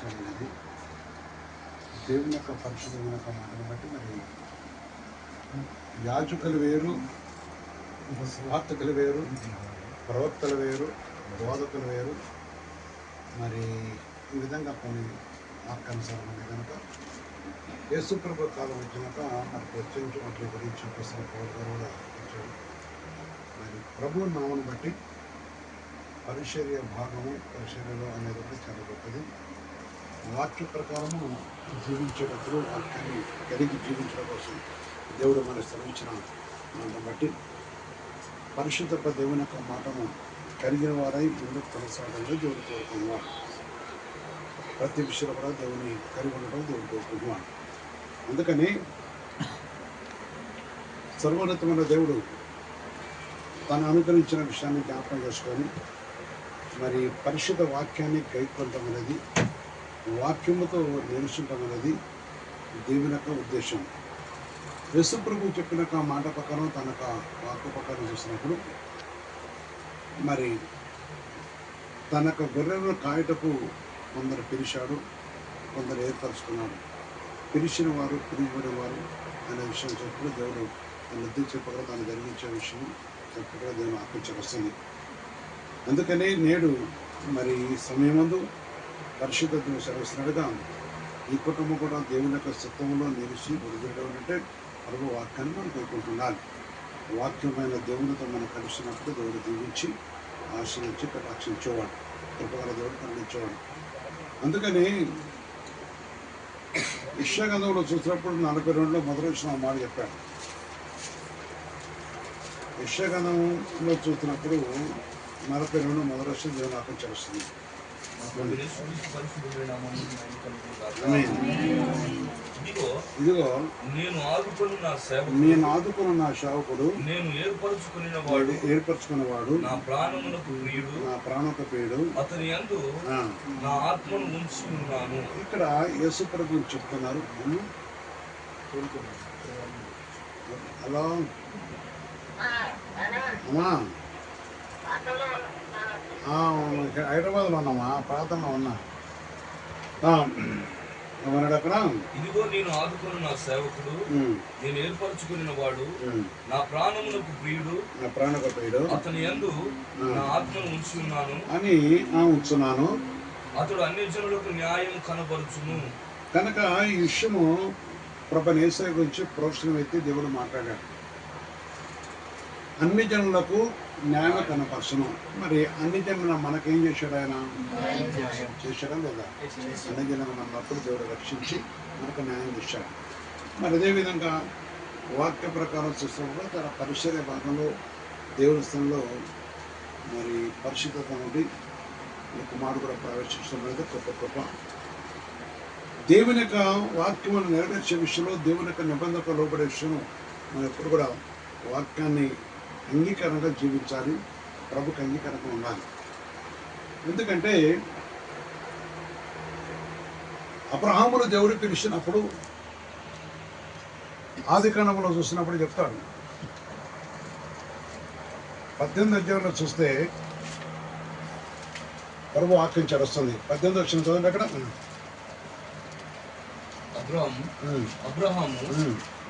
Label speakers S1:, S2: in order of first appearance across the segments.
S1: జరిగినది. దేవుని యొక్క పరిశుద్ధమైన యొక్క మాటను బట్టి మరి యాజకులు వేరు, సువార్తికులు వేరు, ప్రవక్తలు వేరు, బోధకులు వేరు. మరి ఈ విధంగా కొన్ని వాక్యానుసారం ఉంది కనుక యేసుప్రభు కాలం వచ్చినాక మరి ప్రత్యేకించినట్లు గురించి చూపిస్తున్న పౌరు గారు కూడా వచ్చాడు. మరి ప్రభు నామను బట్టి పరిచర్య భాగము పరిచర్యలో అనేది కూడా చాలా గొప్పది. వాక్య ప్రకారము జీవించేటప్పుడు వాక్యాన్ని కలిగి జీవించడం కోసం దేవుడు మన శ్రమించిన దాన్ని బట్టి పరిశుద్ధ దేవుని యొక్క మాటను కలిగిన వారై ముందుకు కొనసాగాలని దేవుడు కోరుకునేవాడు. ప్రతి విషయంలో కూడా దేవుని కలిగి ఉండడం దేవుడు కోరుకునేవాడు. అందుకని సర్వోన్నతమైన దేవుడు తను అనుగ్రహించిన విషయాన్ని జ్ఞాపకం చేసుకొని మరి పరిశుద్ధ వాక్యాన్ని గైకొనడం అనేది, వాక్యముతో నిలుచుంటం అనేది దేవుని యొక్క ఉద్దేశం. యేసుప్రభు చెప్పిన మాట ప్రకారం తన వాక్య ప్రకారం చూసినప్పుడు మరి తన యొక్క గొర్రెలను కాయటకు కొందరు పిలిచాడు, కొందరు ఏర్పరచుకున్నాడు. పిలిచిన వారు పిలిచిబడిన వారు అనే విషయం చెప్పిన దేవుడు తన ఉద్దేశం చెప్పగా తను జరిగించే విషయం చెప్పగా దేవుడు ఆపించవస్తుంది. అందుకని నేడు మరి ఈ సమయమందు పరిశుద్ధతను సెలవిస్తున్నట్టుగా ఈ కుటుంబం కూడా దేవుని యొక్క చిత్తంలో నిలిచి ఒడిగడం అంటే ప్రభు వాక్యాన్ని మనం కోరుకుంటున్నాను. వాక్యమైన దేవునితో మనం కలిసినప్పుడు దేవుడు దీవించి ఆశ్రయించి కటాక్షించేవాడు, కృపగల దేవుడు కరుణించేవాడు. అందుకని యెషయా చూసినప్పుడు 42లో మొదటి వచ్చిన మాట చెప్పాడు. యెషయా చూసినప్పుడు 42 మొదటి వచ్చిన దేవుని ఆపించవస్తుంది. ఇదిగో నేను ఆదుకున్న నా సేవకుడు, నేను ఏర్పరచుకున్నవాడు, నా ప్రాణమునకు ప్రియుడు, అతని యందు నా ఆత్మను ఉంచి ఉన్నాను. ఇక్కడ యేసు ప్రభువు చెప్తున్నారు. హలో అమ్మా, హైదరాబాద్లో ఉన్నామా, ప్రాంతంలో ఉన్నా. ఏమన్నాడు అక్కడ? ఇదిగో నేను ఆదుకున్న నా సేవకుడు, నేను ఏర్పరచుకున్న వాడు, నా ప్రాణమునకు ప్రియుడు, అతని యందు నా ఆత్మను ఉంచి ఉన్నాను అని ఉంచున్నాను. అతడు అన్ని జనులకు న్యాయం కనపరుచును. కనుక ఈ విషయము ప్రభు యేసయ్య గురించి ప్రోక్షణం ఎత్తి దేవుడు మాట్లాడాడు. అన్ని జనులకు న్యాయం కనపరచును. మరి అన్ని జనుల మనకేం చేశాడు? ఆయన చేశాడా లేదా? అన్ని జనులు ఉన్నప్పుడు దేవుడు రక్షించి మనకు న్యాయం చేశాడు. మరి అదేవిధంగా వాక్య ప్రకారం చూసినప్పుడు తన పరిచర్య భాగంలో దేవుని స్థలంలో మరి పరిశుద్ధత నుండి ఈ కుమారుడు కూడా ప్రవేశించడం అనేది గొప్ప. దేవుని యొక్క వాక్యమును నెరవేర్చే విషయంలో, దేవుని యొక్క నిబంధనకు లోబడే విషయం మనం ఎప్పుడు కూడా వాక్యాన్ని అంగీకారంగా జీవించాలి, ప్రభుకి అంగీకారంగా ఉండాలి. ఎందుకంటే అబ్రహామును దేవుడు పిలిచినప్పుడు ఆదికాండంలో చూసినప్పుడు చెప్తాడు. 18వ అధ్యాయంలో చూస్తే ప్రభు వాక్యం చరుస్తుంది. 18వ వచనం చదవండి. అక్కడ అబ్రహాము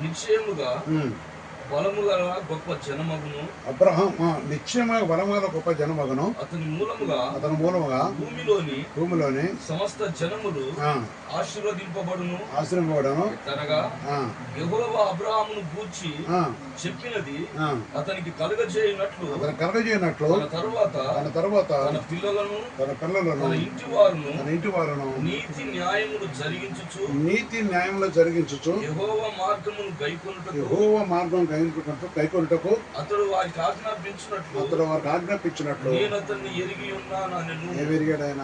S1: నిశ్చయముగా బలము గల గొప్ప జనమగును. నిశ్చయముగా బలము గల గొప్ప జనమగును. అతని మూలముగా భూమిలోని సమస్త జనములు ఆశీర్వదింపబడును. అనగా యెహోవా అబ్రహామును గూర్చి చెప్పినది అతనికి కలుగజేయనట్లు తన తరువాత తన పిల్లలను తన ఇంటి వారును నీతి న్యాయములు జరిగించుచు యెహోవా మార్గమును గైకొనుటకు అతడు వారికి ఆజ్ఞాపించినట్లు నేను అతన్ని ఎరిగి ఉన్నానెను. ఎరిగాడు ఆయన?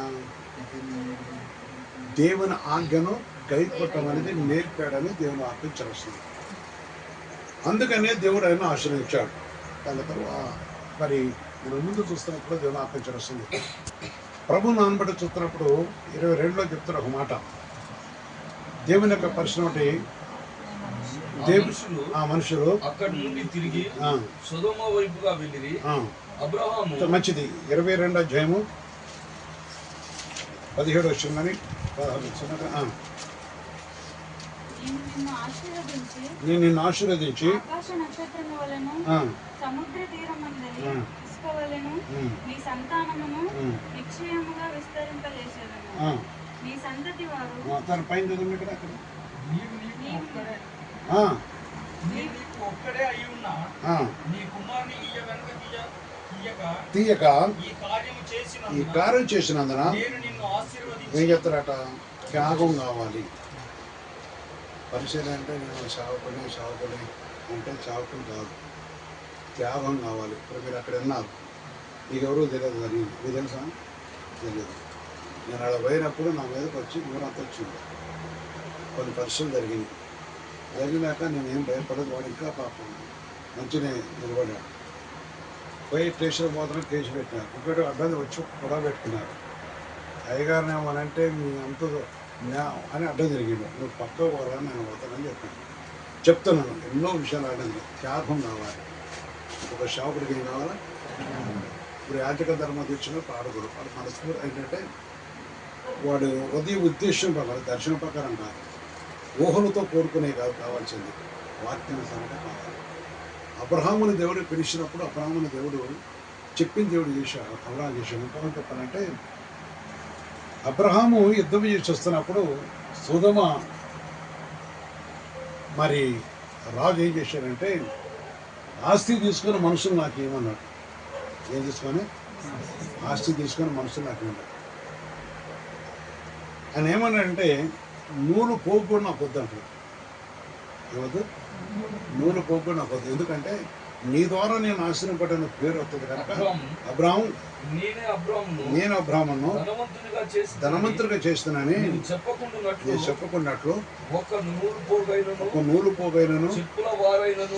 S1: దేవుని ఆజ్ఞను గైకొట్టడం అనేది నేర్పాడని దేవుని ఆజ్ఞించవలసింది. అందుకనే దేవుడు ఆయన ఆశ్రయించాడు. దాని తర్వాత మరి మనం ముందు చూస్తున్నప్పుడు దేవుని ఆజ్ఞించవలసింది. ప్రభు నాన్నబట్టి చూస్తున్నప్పుడు 22లో చెప్తున్న ఒక మాట, దేవుని యొక్క పరిశ్రమటి మనుషులు అక్కడి నుండి తిరిగి సొదొమ వైపుగా వెళ్ళిరి. అబ్రహాము మంచిది. 22వ అధ్యాయము 17 వచ్చిందని 16 వచ్చిందట. నేను నిన్ను ఆశీర్వదించి
S2: ఆకాశ నక్షత్రముల వలెను సముద్ర తీరమందలి ఇసుక వలెను నీ సంతానమును నిశ్చయముగా విస్తరింపజేసేదను. నీ సంతతి వారు
S1: తన పైన చదవండి ఇక్కడ.
S3: ఒక్కడే అయి ఉన్నా నీ కుమారుని
S1: తీయక ఈ కార్యం చేసినందున ఏం చెప్తారట? త్యాగం కావాలి. పరిశీలన అంటే నేను సాగుకుని అంటే చావుకుని కాదు, త్యాగం కావాలి. ఇప్పుడు మీరు అక్కడ ఉన్నారు, మీకు ఎవరూ తెలియదు అని మీకు తెలుసా? తెలియదు. నేను అక్కడ పోయినప్పుడు నా మీదకి వచ్చి ఊరంతా వచ్చింది. కొన్ని పరిస్థితులు జరిగినాక నేను ఏం భయపడదు. వాడు ఇంకా పాపం మంచిగా నిలబడ్డాడు. పోయి స్టేషన్ పోతాను కేసు పెట్టినారు. ఒకటి అబ్బాయి వచ్చి గొడవ పెట్టుకున్నారు. అయ్యగారిని ఏమనంటే మీ అంత అని అడ్డం జరిగిండు. నువ్వు పక్క పోరా నేను పోతానని చెప్పాను. చెప్తున్నాను ఎన్నో విషయాలు ఆడింది. త్యాగం కావాలి. ఒక షాపుడికి ఏం కావాలా? ఇప్పుడు యాజక ధర్మం తెచ్చినప్పుడు ఆడకూడదు. వాడు మనస్ఫూర్తి ఏంటంటే వాడు ఉదయం ఉద్దేశం ప్రకారం, దర్శనం ప్రకారం కాదు, ఊహలతో కోరుకునే కాదు కావాల్సింది, వాక్యానుసారంగా కావాలి. అబ్రహాముని దేవుడు పిలిచినప్పుడు అబ్రహాముని దేవుడు చెప్పిన దేవుడు చేశాడు. అబ్రహాం చేశాడు. ఇంకొకటి చెప్పాలంటే అబ్రహాము యుద్ధం చేసి వస్తున్నప్పుడు సొదొమ మరి రాజు ఏం చేశాడంటే ఆస్తి తీసుకొని మనుషులు నాకు ఏమన్నాడు. ఏం తీసుకొని? ఆస్తి తీసుకొని మనుషులు నాకు ఏమన్నాడు. ఆయన ఏమన్నాడంటే నూలు పోగు కూడా నాకు వద్దు అంటాడు. ఏమద్దు? నూలు పోగు కూడా నాకు వద్దు. ఎందుకంటే నీ ద్వారా నేను ఆశ్రయపడిన పేరు వస్తుంది కనుక అబ్రాహం నేను అబ్రాహ్మణ్ణు ధనవంతుడిగా చేస్తున్నానని నేను చెప్పకున్నట్లు ఒక నూలు పోగైనను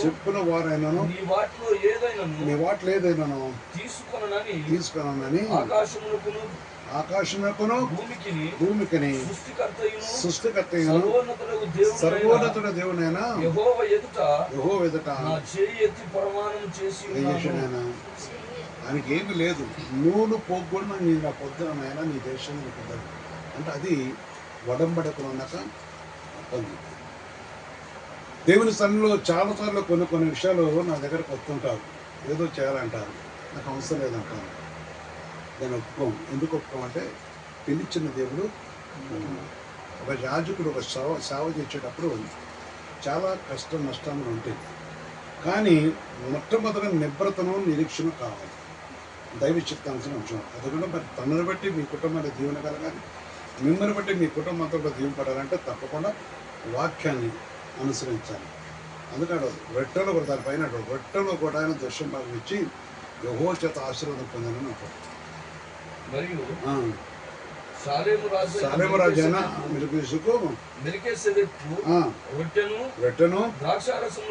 S1: చెప్పుల వారైనను నీ వాటిలో ఏదైనాను తీసుకున్నానని ఆకాశమునకును భూమికిని సృష్టికర్తయు సర్వోన్నతుడ దేవునైనా యెహోవా ఎదుట ఆయనకి ఏమి లేదు. నూలు పోగొన్న నీ నా పొద్దునైనా నీ దేశాన్ని పొందాలి అంటే అది వడంబడకలు ఉన్నాక పొంది. దేవుని సన్నిలో చాలాసార్లు కొన్ని విషయాలు నా దగ్గరకు వస్తుంటారు. ఏదో చేయాలంటారు, నాకు అవసరం లేదంటారు. నేను ఒప్పుకోం. ఎందుకు ఒప్పుకోం అంటే పిలిచిన దేవుడు. ఒక యాజకుడు ఒక సేవ చేసేటప్పుడు చాలా కష్టం నష్టాలు ఉంటాయి. కానీ మొట్టమొదటి నిబ్రతను నిరీక్షణ కావాలి. దైవ చిత్తాంశం అంశం. అందుకని మరి తనను బట్టి మీ కుటుంబాన్ని దీవెన కలగాలి, మిమ్మల్ని బట్టి మీ కుటుంబంతో కూడా దీవెనపడాలంటే తప్పకుండా వాక్యాన్ని అనుసరించాలి. అందుకని రొట్టెలో కూడా దానిపైన రొట్టెలో కూడా ఆయన దృశ్యం భాగం ఇచ్చి యెహోవా చేత ఆశీర్వాదం పొందానని అంటారు.
S3: మరియు
S1: సాలేము రాజైన రొట్టెను ద్రాక్షారసం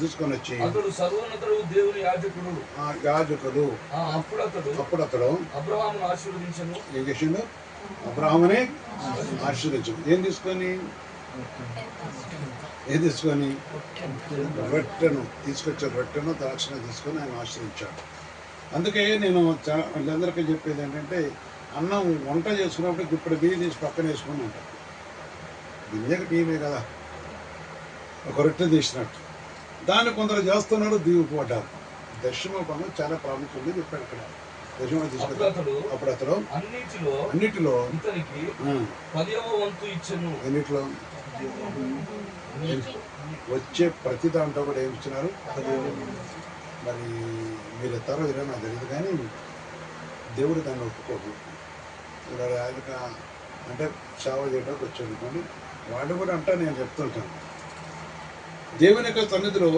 S1: తీసుకొని వచ్చి
S3: అతడు సర్వోన్నతుడు దేవుని
S1: యాజకుడు అప్పుడు అతడు
S3: అబ్రహామును ఆశీర్వదించను.
S1: ఏం చేసిండు? అబ్రహాముని ఆశీర్వదించు. ఏం తీసుకొని రొట్టెను తీసుకొచ్చాడు. రొట్టెను ద్రాక్షను తీసుకొని ఆయన ఆశ్రయించాడు. అందుకే నేను వీళ్ళందరికీ చెప్పేది ఏంటంటే అన్నం వంట చేసుకున్నప్పుడు ఇప్పుడు బియ్యం తీసి పక్కన వేసుకుని ఉంటాం. గింజకు బియ్యమే కదా, ఒక రొట్టె తీసినట్టు దాన్ని కొందరు చేస్తున్నారు, దీవిపడ్డారు. దశమోపంలో చాలా ప్రాముఖ్యం ఉంది చెప్పాడు ఇక్కడ. దశమ తీసుకుంటాడు. అప్పుడు అతడు అన్నిటిలో ఎన్నిటిలో వచ్చే ప్రతి దాంట్లో కూడా ఏమి ఇచ్చినారు? మరి మీరు ఎత్తారో ఇలా నాకు తెలియదు, కానీ దేవుడు దాన్ని ఒప్పుకోడు. ఆయనక అంటే సేవ చేయడానికి వచ్చాడు కానీ వాడు కూడా అంటే నేను చెప్తుంటాను, దేవుని యొక్క సన్నిధిలో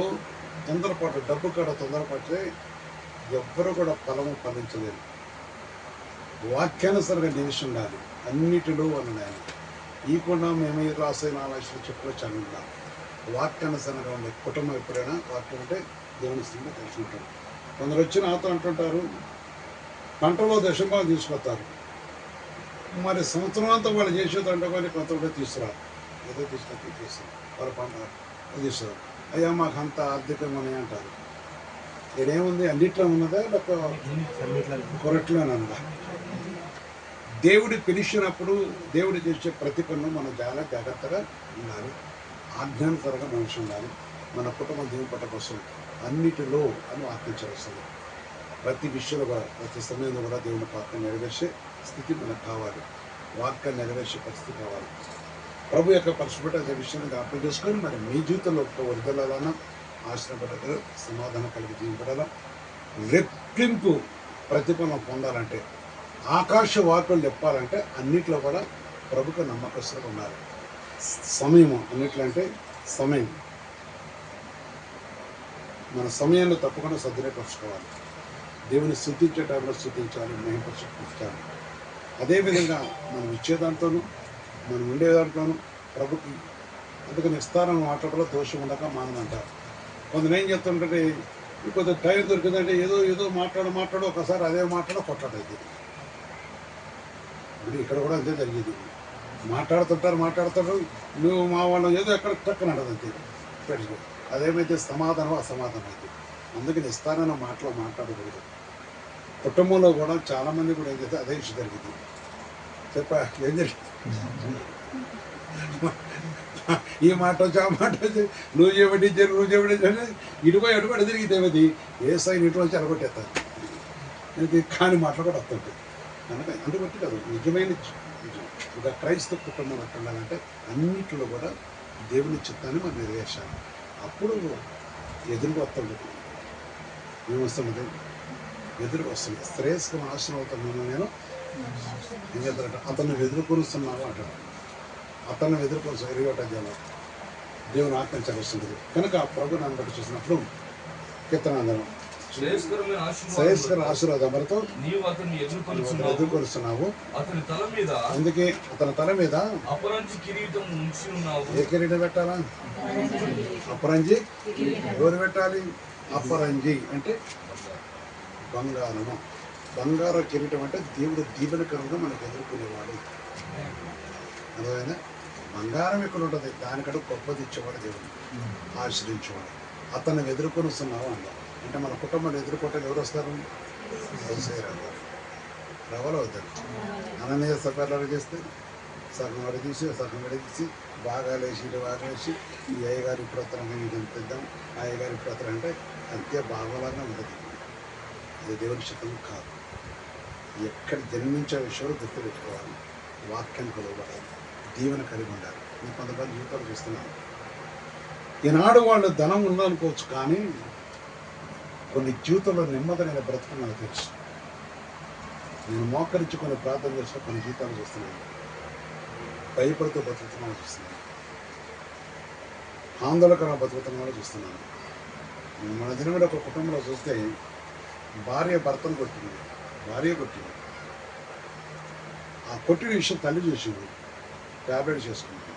S1: తొందరపాటు, డబ్బు కాడ తొందరపడితే ఎవ్వరు కూడా ఫలము ఫలించలేదు. వాక్యానుసారంగా నిలిచి ఉండాలి. అన్నిటిలో ఉన్నాయి. ఈ కూడా మేము ఈ రాసిన ఆలోచన చెప్పుకోవచ్చు అని ఉండాలి. వాక్యానుసారంగా ఉండే కుటుంబం ఎప్పుడైనా వాక్యం అంటే దేవుని స్థితిలో తెలుసుకుంటారు. కొందరు వచ్చి నాతో అంటుంటారు పంటలో దశంభాగం తీసుకొస్తారు. మరి సంవత్సరం అంతా వాళ్ళు చేసేదంటే కానీ కొంత కూడా తీసుకురారు. ఏదో తీస్తారు వాళ్ళ పంట తీస్తారు. అయ్యా మాకు అంత ఆర్థికంగా ఉన్నాయి అంటారు. ఇదేముంది? అన్నిట్లో ఉన్నదా లేక కొరట్లోనే ఉందా? దేవుడు పిలిచినప్పుడు దేవుడు చేసే ప్రతి పనులు మనం చాలా జాగ్రత్తగా ఉండాలి. ఆజ్ఞానుసారంగా మనిషి ఉండాలి. మన కుటుంబం దేవుని పట్ల కోసం అన్నిటిలో అని వాక్యం చేస్తుంది. ప్రతి విషయంలో కూడా ప్రతి సమయంలో కూడా దేవుని వాక్యం నెరవేర్చే స్థితి మనకు కావాలి. వాక్యం నెరవేర్చే పరిస్థితి కావాలి. ప్రభు యొక్క పరిశుభ్రత అనే విషయాన్ని జ్ఞాపకం చేసుకొని మరి మీ జీవితంలో వరదలన ఆశ్రయపడాలి, సమాధానం కలిగి జీవింపడాలా, రెట్టింపు ప్రతిఫలం పొందాలంటే, ఆకాశ వాకులు చెప్పాలంటే అన్నిట్లో కూడా ప్రభుకు నమ్మకస్తులు ఉండాలి. సమయము అన్నిట్లో అంటే సమయం, మన సమయాన్ని తప్పకుండా సద్వినియోగపరచుకోవాలి. దేవుని స్తుతించే టైంలో స్తుతించాలి, మహింపరచాలి. అదేవిధంగా మనం ఇచ్చేదాంట్లోనూ మనం ఉండేదాంట్లోనూ ప్రభుకి అందుకని విస్తారం మాట్లాడలో దోషం ఉండక మానమంటారు. కొందరు ఏం చెప్తుంటే కొంత టైం దొరికిందంటే ఏదో మాట్లాడు ఒకసారి అదే కొట్లాడైంది. ఇప్పుడు ఇక్కడ కూడా అదే జరిగేది. మాట్లాడుతుంటారు నువ్వు మా వాళ్ళం ఏదో ఎక్కడ టక్కన అంతే పెట్టుకో. అదేమైతే సమాధానం అసమాధానం అయితే. అందుకని ఇస్తానన్న మాట్లాడకూడదు. కుటుంబంలో కూడా చాలామంది కూడా ఏం చేస్తే అదే విషయం జరిగింది. ఏం జరిగింది, ఈ మాట వచ్చి ఆ మాట వచ్చి నువ్వు చేయబడి ఇటుపోయి అటుపడి తిరిగితే ఏమిది ఏ సైన్ ఇటు వచ్చి అలగొట్టేస్తారు. కానీ మాటలు కూడా వస్తుంటాయి. కనుక అందుబట్టి కాదు, నిజమైన ఒక క్రైస్తవ కుటుంబం ఎట్లా ఉండాలంటే అన్నింటిలో కూడా దేవుని చిత్తాన్ని మనం నెరవేర్చాలి. అప్పుడు ఎదురుగా వస్తుంది. ఏమొస్తున్నది? ఎదురుగా వస్తుంది. శ్రేయస్కరం ఆశ్రయం అవుతాను నేను ఏం చేస్తారంట, అతన్ని ఎదుర్కొనిస్తున్నావు అంటాడు. అతన్ని ఎదుర్కొని 21వ అధ్యాయంలో దేవుని ఆజ్ఞాపించవలసింది. కనుక ప్రభు నన్ను బట్టి చూసినప్పుడు కీర్తనాందనం శ్రేయస్కర ఆశీర్వాదములతో నీవు అతన్ని ఎదుర్కొనిస్తున్నావు. అందుకే అతని తల మీద అపరంజి కిరీటం ఉంచి ఉన్నావు. ఏ కిరీటం పెట్టాలా? అపరంజి. ఎవరు పెట్టాలి? అపరంజి అంటే బంగారము. బంగారు కిరీటం అంటే దేవుడు దీవెనకరంగా మనకు ఎదుర్కొనేవాడు. అర్థమైనా? బంగారం ఎక్కడ ఉంటుంది? దానికంటే గొప్పది ఇచ్చేవాడు దేవుడు, ఆశ్రయించేవాడు. అతన్ని ఎదుర్కొని వస్తున్నావు అన్నారు. అంటే మన కుటుంబాన్ని ఎదుర్కోవటానికి ఎవరు వస్తారు? రవలు అవుతారు. అననీయ సఫర్లు చేస్తే సగం వడదీసి సగం వడదీసి బాగా వేసి ఈ అయ్యగారు ఇప్పుడు వస్తారంటే ఇది ఎంత ఇద్దాం, ఆ అయ్యగారు ఇప్పుడు వస్తారంటే అంతే భాగంలాగా ఉంటుంది. అది దేవుని శక్తి కాదు. ఎక్కడ జన్మించే విషయాలు గుర్తుపెట్టుకోవాలి. వాక్యాన్ని కొలవబడాలి, దీవెన కలిగి ఉండాలి. నేను కొంతమంది జీవితాలు చూస్తున్నాను. ఈనాడు వాళ్ళు ధనం ఉందనుకోవచ్చు, కానీ కొన్ని జీవితంలో నెమ్మదిగా బ్రతుకు నాకు తెలుసు. నేను మోకరించి కొన్ని ప్రార్థన చేసిన కొన్ని జీవితాలు చూస్తున్నాను. భయపడుతూ బతుకుతున్నాను చూస్తున్నాను. ఆందోళనకరంగా బతుకుతున్నాను చూస్తున్నాను. మన దినమైన ఒక కుటుంబంలో చూస్తే భార్య భర్తను కొట్టింది, భార్య కొట్టింది. ఆ కొట్టిన విషయం తల్లి చూసింది, ట్యాబ్లెట్ చేసుకుంది.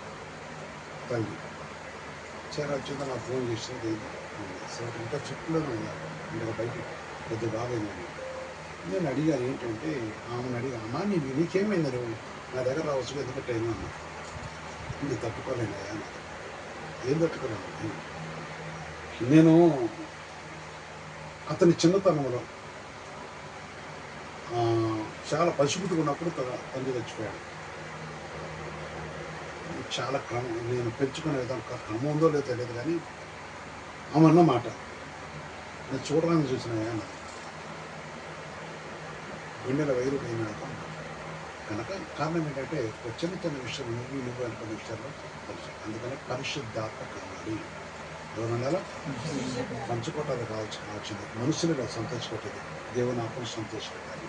S1: తల్లి చాలా వచ్చిందా నాకు ఫోన్ చేసింది. ఇంకా చుట్టూలోనే ఉన్నారు, ఇంకా బయట పెద్ద బాగైందని. నేను అడిగాను ఏంటంటే, ఆమెను అడిగా, అమ్మా నీకేమైంది, నువ్వు నా దగ్గర రావచ్చు ఎందుకంటే అయినా అన్నా. నేను తట్టుకోలేనయా, ఏం తట్టుకోలేను. నేను అతని చిన్నతనంలో చాలా పసిపుట్టుకున్నప్పుడు తండ్రి చచ్చిపోయాడు. చాలా నేను పెంచుకునే విధంగా క్రమం ఉందో లేదో తెలియదు, కానీ ఆమె అన్న మాట నేను చూడడానికి చూసినాయా అన్నది. గుండెల వైరు పోయినాక కనుక కారణం ఏంటంటే చిన్న చిన్న విషయాలు నువ్వు అనుకున్న విషయాల్లో తెలుసు. అందుకని పరిశుద్ధాత్మ కావాలి. ఎవరన్నా పంచుకోవటాలు కావాల్సింది. మనుషులుగా సంతోషపెట్టేది దేవుని ఆత్మను సంతోషపెట్టాలి.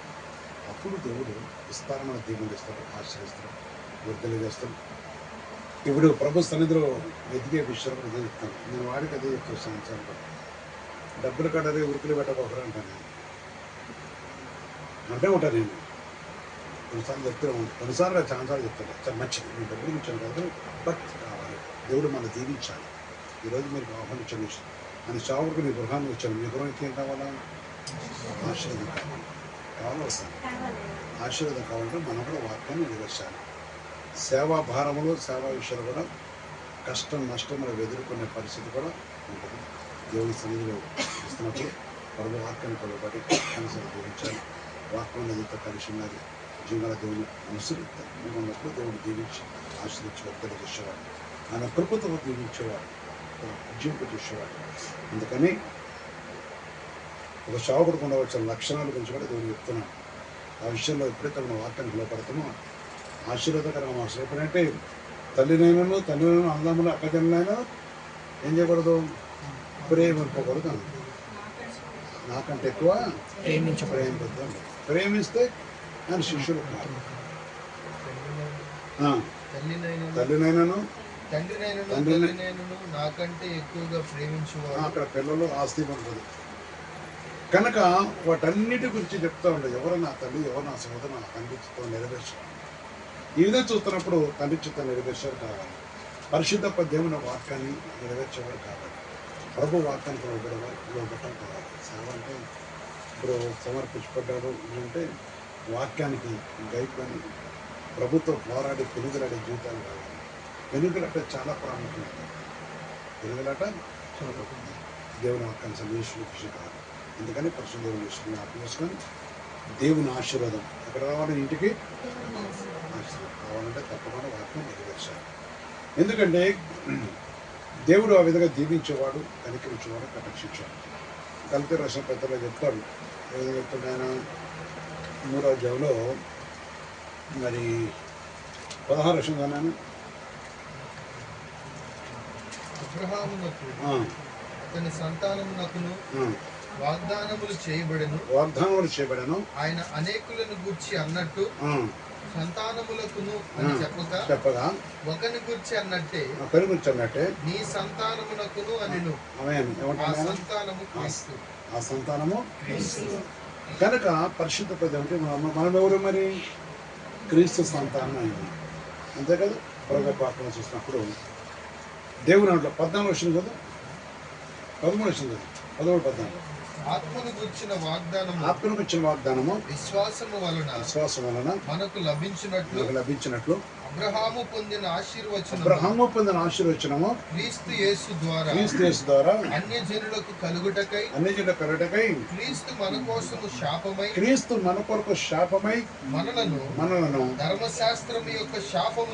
S1: అప్పుడు దేవుడు విస్తారమైన దీవులు ఇస్తాడు, ఆశ్రయిస్తాడు, వృద్ధులు చేస్తాడు. ఇప్పుడు ప్రభు సన్నిధిలో వెతికే విషయాలు కూడా చెప్తాను. నేను వాడికి అదే చెప్తాను. సంవత్సరాలు డబ్బులు కట్టరే ఉరుకులు పెట్టకపోకరు అంటాను. అంటే ఉంటాను నేను కొన్నిసార్లు చెప్తాను, కొన్నిసార్లు చాలాసార్లు చెప్తాను. చాలా మంచిది, నేను డబ్బులు ఇచ్చాను కాదు, బట్ కావాలి. దేవుడు మనం దీవించాలి. ఈరోజు మీరు ఆహ్వానించండి. మన చావుకు నీ గృహాన్ని వచ్చాను. మీ గృహానికి ఏం కావాలా? ఆశీర్వాదం కావాలి. ఆశీర్వాదం కావాలంటే మనం కూడా వాక్యాన్ని నెరవేర్చాలి. సేవా భారములు, సేవా విషయాలు కూడా కష్టం నష్టములు ఎదుర్కొనే పరిస్థితి కూడా ఉంటుంది. దేవుని సన్నిధిలో ఇస్తున్నప్పుడు ప్రభు వాక్యాన్ని కొలబడి కనీసం జీవించాలి. వాక్యం నదితో కలిసి ఉన్నది. జీవన దేవుని అనుసరిస్తున్నప్పుడు దేవుడు దీవించి ఆశ్రయించి వర్తలు చేసేవాడు, ఆయన కృపతో దీవించేవాడు, జీవింపజేసేవాడు. అందుకని ఒక సేవకుడికి ఉండవలసిన లక్షణాల గురించి కూడా దేవుడు చెప్తున్నాడు. ఆ విషయంలో ఎప్పుడైతే మనం వాక్యానికి లోపడతామో ఆశీర్వాదకరంగా మాస్టర్ ఎప్పుడంటే తల్లినైనాను తండ్రినైనా అన్నదమ్ములు అక్కజనులైనా ఏం చేయకూడదు, ప్రేమింపకూడదు. నాకంటే ఎక్కువ ప్రేమించదు అంటే ప్రేమిస్తే ఆయన శిష్యులు కాదు. తల్లినైనాను
S4: తండ్రినైనను నాకంటే ఎక్కువగా ప్రేమించువాడు.
S1: అక్కడ పిల్లలు ఆస్తి ఉంటుంది కనుక వాటన్నిటి గురించి చెప్తూ ఉండదు. ఎవరు నా తల్లి, ఎవరు నా సోదరు, నా తండ్రి చిత్తం నెరవేర్చారు. ఈ విధంగా చూస్తున్నప్పుడు తండ్రి చిత్తం నెరవేర్చారు కావాలి, పరిశుద్ధ దేవుని వాక్యాన్ని నెరవేర్చేవారు కావాలి, ప్రభు వాక్యానికి లోబట్టం కావాలి. సేవ అంటే ఇప్పుడు సమర్పించబడ్డాడు అంటే వాక్యానికి గైకొని ప్రభుత్వం పోరాడి పెనుగులాడే జీవితాలు కావాలి. పెనుగులాట చాలా ప్రాముఖ్యత. పెనుగులాట చాలా దేవుని వాక్యాన్ని సందేశం కృషి కావాలి. అందుకని పరిశుద్ధ దేవుని విషయాన్ని జ్ఞాపకం చేసుకొని దేవుని ఆశీర్వాదం ఎక్కడ రావాలి, ఇంటికి ఆశీర్వాదం కావాలంటే తప్పకుండా వాక్యం నెరవేర్చాలి. ఎందుకంటే దేవుడు ఆ విధంగా దీవించేవాడు, కనికరించేవాడు, కటాక్షించేవాడు. కలిపి రసం పెద్దలో చెప్తాడు. ఏదో చెప్తాడు ఆయన 3వ అధ్యాయంలో మరి 16 రసం అన్నాను.
S4: అబ్రహామునకు అతని సంతానమునకును వాగ్దానములు చేయబడెను. ఆయన అనేకులను గూర్చి అన్నట్టు సంతానములకును అని చెప్పగా ఒకని గురించి అన్నట్టే నీ సంతానమునకును అనిను.
S1: ఆ సంతానము కనుక పరిశుద్ధ ప్రజలు అంటే మనం ఎవరు మరి క్రీస్తు సంతానం అయింది, అంతే కదా. ప్రభు ప్రార్థన చూసినప్పుడు దేవుని అంట్లో 14 వర్షం కదా, 13 వర్షం కదా, 11, 14
S4: ఆత్మను గుర్చిన
S1: వాగ్దానము
S4: విశ్వాసము వలన మనకు లభించినట్లు అబ్రహాము పొందిన ఆశీర్వచనము క్రీస్తు యేసు ద్వారా అన్యజనులకు కలుగుటకై క్రీస్తు మన కొరకు శాపమై మనలను ధర్మశాస్త్రము యొక్క శాపము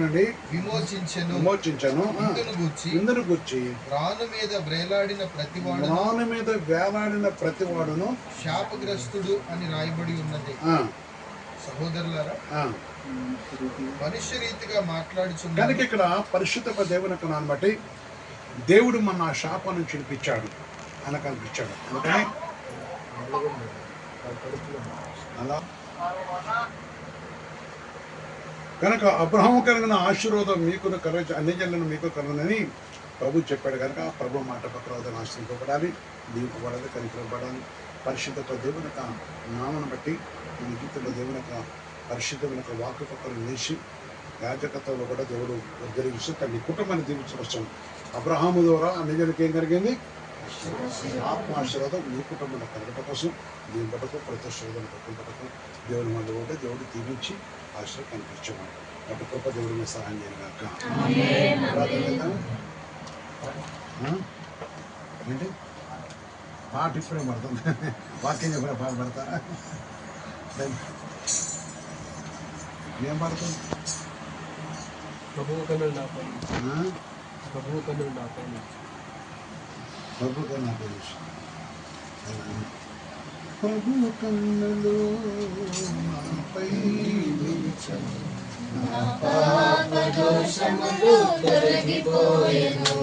S4: నుండి విమోచించెను. ఇందును గూర్చి రాను మీద వేలాడిన ప్రతివాడును శాపగ్రస్తుడు అని రాయబడి ఉన్నది. సహోదరులారా, మనుష్య రీతిగా మాట్లాడుచున్నాడు
S1: కనుక ఇక్కడ పరిశుద్ధ దేవుని కణాన్ని బట్టి దేవుడు మన శాపం నుంచి విడిపించాడు, అని కనిపించాడు. అందుకని అలా కనుక అబ్రహాము కలిగిన ఆశీర్వాదం మీకు అన్ని జనులను మీకు కలుగునని ప్రభు చెప్పాడు. కనుక ప్రభు మాట ప్రకారం ఆశ్రయింపబడాలి, దీవింపబడాలి, కనికరింపబడాలి. పరిశుద్ధత దేవుని యొక్క నామను బట్టి మన జీవితంలో దేవుని యొక్క పరిశుద్ధమైన యొక్క వాక్కు పక్కన లేచి యాజకత్వంలో కూడా దేవుడు ఉద్ధరించి తన కుటుంబాన్ని దీవించవచ్చు. అబ్రహాము ద్వారా అన్ని జనులకు ఏం జరిగింది? ఆత్మాశీర్వాదం మీ కుటుంబంలో కలగట కోసం, దీని పట్టకు ప్రతి శోధన పట్టుకు దేవుని వల్ల కూడా దేవుడు దీవించి ఆశ్రయం కనిపించేవాడు. అటు గొప్ప దేవుడి మీద సహాయం చేయగాక. ఏంటి పాట ఇప్పుడే పడుతుంది, వాక్యం చెప్పిన పాట పడతారా? ఏం పడుతుంది?
S4: ప్రభువు కన్నులు నాపై
S1: ప్రభు కన్నులు నాపై
S5: నా పాప దోషములు తొలగిపోయెను.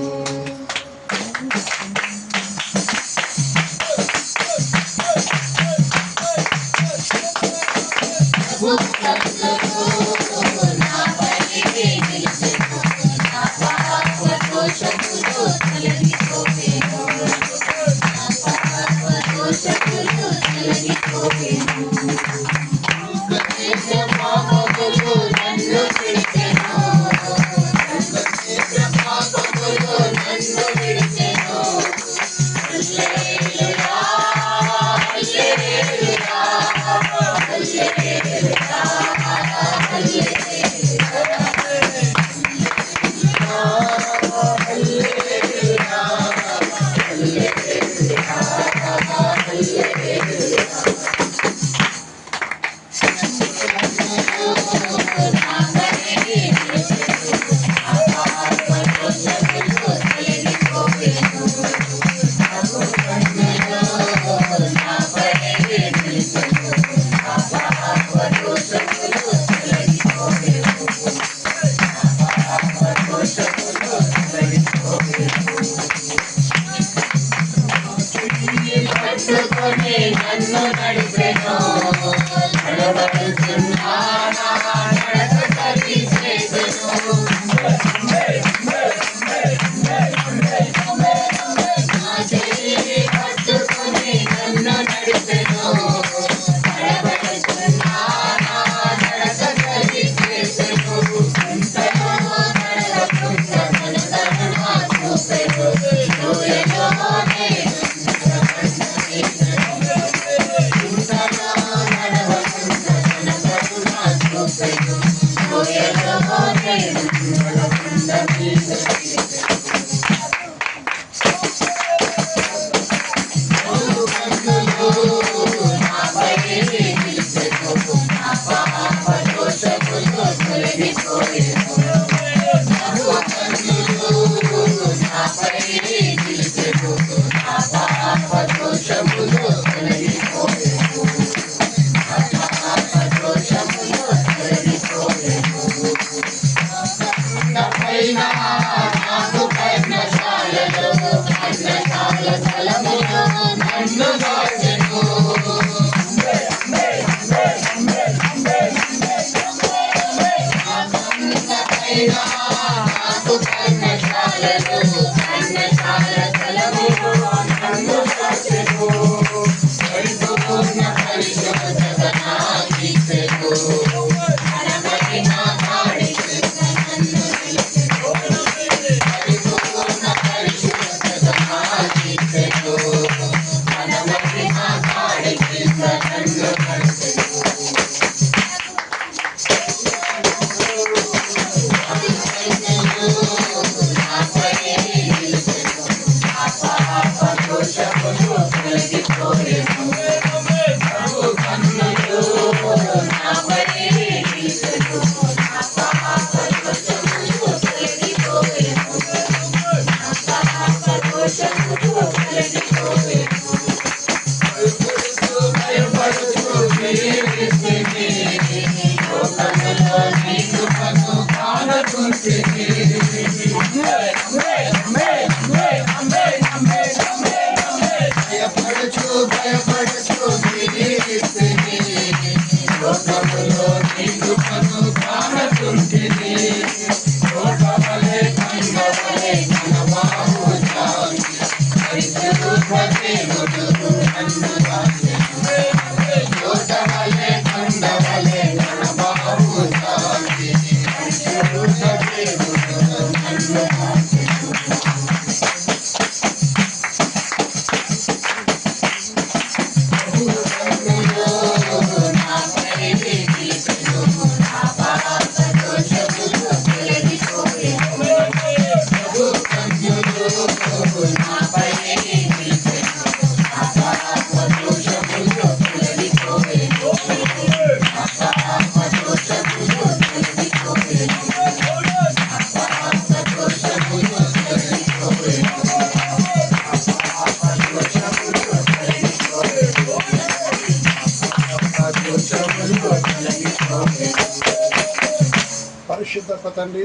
S1: పరిశుద్ధ తండ్రి,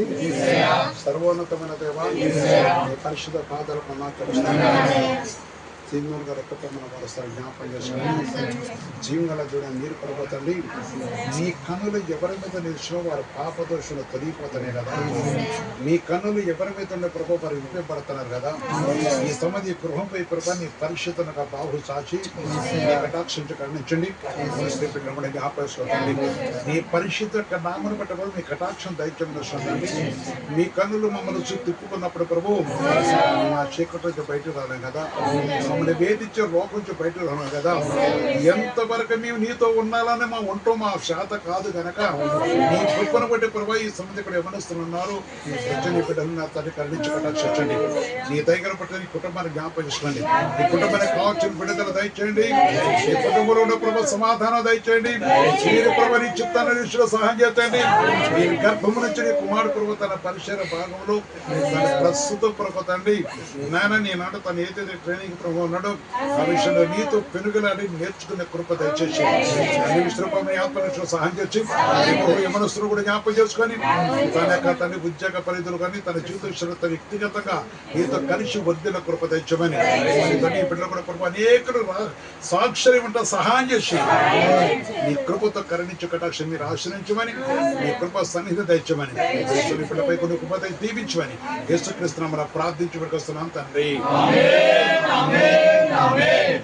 S1: సర్వోన్నతమైన దేవ, నీ పరిశుద్ధ పాదాలకు నమస్కరిస్తున్నాను. జీవన రెక్కపమ్మను మరోసారి జ్ఞాపకం చేసుకుని జీవగల దూడ మీరు పడిపోతండి. మీ కన్నులు ఎవరి మీద నిలిచినో వారు పాపదోషులు తొలగిపోతున్నాయి కదా. మీ కన్నులు ఎవరి మీద ఉండే ప్రభు వారు విప్పబడుతున్నారు కదా. ఈ సమది గృహంపై ప్రభు నీ పరిశుద్ధంగా బాహు చాచి కటాక్షించి కరుణించండి. జ్ఞాపకండి నీ పరిశుద్ధ నామను బట్టి కూడా మీ కటాక్షం దైత్యం. మీ కన్నులు మమ్మల్ని తిప్పుకున్నప్పుడు ప్రభు మా చీకటి నుంచి బయటకు రాలేం కదా. మమ్మల్ని వేధించే లోకం నుంచి బయటకు రాలేం కదా. ఎంతవరకు మేము నీతో ఉండాలని మా ఒంటో మా శాత కాదు కనుక నీ కృపను బట్టి ప్రభు ఈ సమయంలో ఇక్కడ ఎవరిస్తున్నారు నీ బిడ్డలు నా తండ్రి కరుణించి కటాక్షించండి. నీ దగ్గర పట్ల నీ కుటుంబాన్ని జ్ఞాపకం చేసుకోండి. నీ కుటుంబానికి కావాల్సిన బిడ్డలు దయచేయండి. నీ కుటుంబంలో ఉన్న ప్రభు సమాధానం దయచేయండి. మీరు ప్రభు నీ చిత్తాన్ని దృష్టిలో సహాయం చేయండి. నీ గర్భము నుంచి నీ కుమారుడు ప్రభు తన పరిసర భాగంలో తన ప్రస్తుతం ప్రభు తండ్రి నాయన నీ నాడు తను ఏదైతే ట్రైనింగ్ ప్రభు ఉన్నాడో ఆ విషయంలో నీతో పెనుగలాడి నేర్చుకునే కృప దయచేసి అన్ని విషయంలో ఆత్మనిష్ఠులు సహాయం చేసి యమనస్తులు కూడా జ్ఞాపకం చేసుకొని తన యొక్క తన ఉద్యోగ పరిధులు కానీ తన జీవిత విషయంలో తన వ్యక్తిగతంగా నీతో కలిసి వర్ధిన కృప తెచ్చమని నీ బిడ్డలు కూడా కృప అనేకులు సాక్షరి ఉంటా సహాయం చేసి నీ కృపతో కరుణించు కటాక్షం మీరు ఆశ్రయించమని నీ కృప సన్నిధి తెచ్చమని బిడ్డపై కొన్ని కృప దీవించమని యేసుక్రీస్తు నామమున ప్రార్థించి వస్తున్నాం తండ్రి. ఆమేన్.